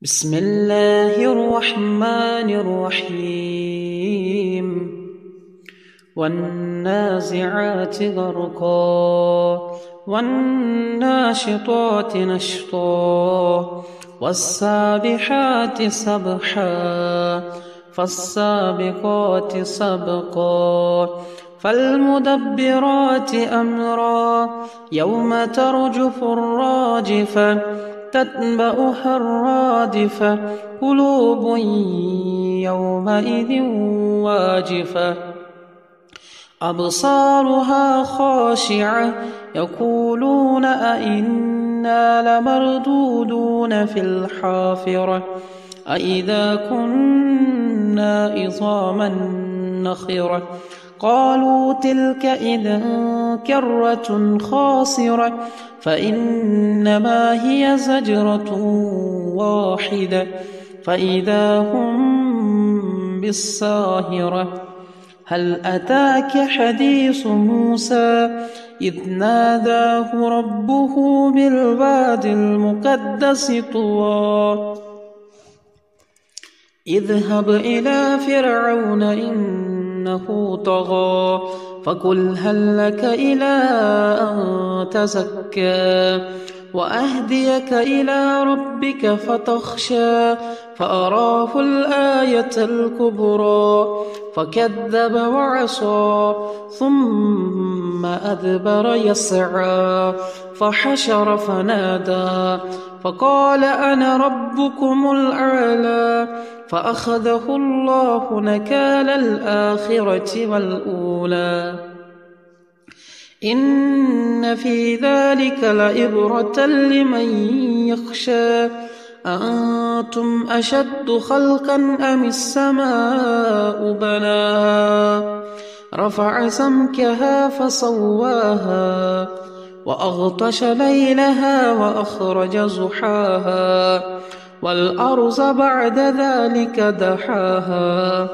بسم الله الرحمن الرحيم والنازعات غرقا والناشطات نشطا والسابحات سبحا فالسابقات سبقا فالمدبرات أمرا يوم ترجف الراجفة تتبعها الرادفة قلوب يومئذ واجفة أبصارها خاشعة يقولون أئنا لمردودون في الحافرة أئذا كنا عظاما نخرة قالوا تلك إذا كرة خاسرة فإنما هي زجرة واحدة فإذا هم بالساهرة هل أتاك حديث موسى إذ ناداه ربه بالواد المقدس طوى اذهب إلى فرعون إنه طغى فقل هل لك إلى أن تزكى وأهديك إلى ربك فتخشى فأراه الآية الكبرى فكذب وعصى ثم أدبر يسعى فحشر فنادى فقال أنا ربكم الأعلى فأخذه الله نكال الآخرة والأولى إن في ذلك لعبرة لمن يخشى أأنتم أشد خلقا أم السماء بناها رفع سمكها فسواها وأغطش ليلها وأخرج ضحاها والأرض بعد ذلك دحاها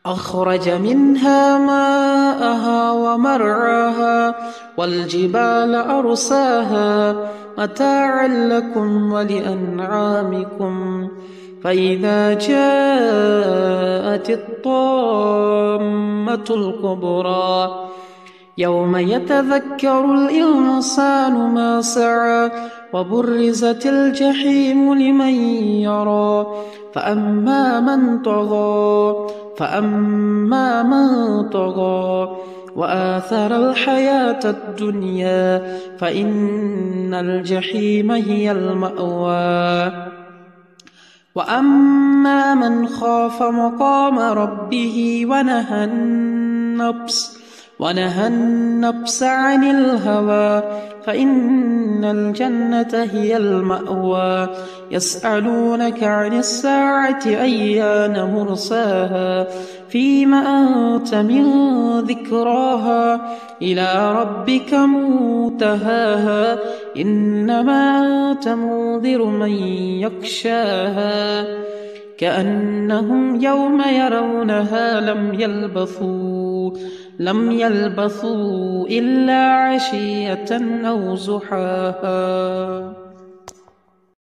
أخرج منها ماءها ومرعاها والجبال أرساها متاعا لكم ولأنعامكم فإذا جاءت الطامة الكبرى يوم يتذكر الإنسان ما سعى وبرزت الجحيم لمن يرى فأما من طغى وآثر الحياة الدنيا فإن الجحيم هي المأوى وأما من خاف مقام ربه ونهى النفس عن الهوى فإن الجنة هي المأوى يسألونك عن الساعة أيان مرساها فيم أنت من ذكراها إلى ربك منتهاها إنما أنت منذر من يخشاها كأنهم يوم يرونها لم يلبثوا إلا عشية أو ضحاها.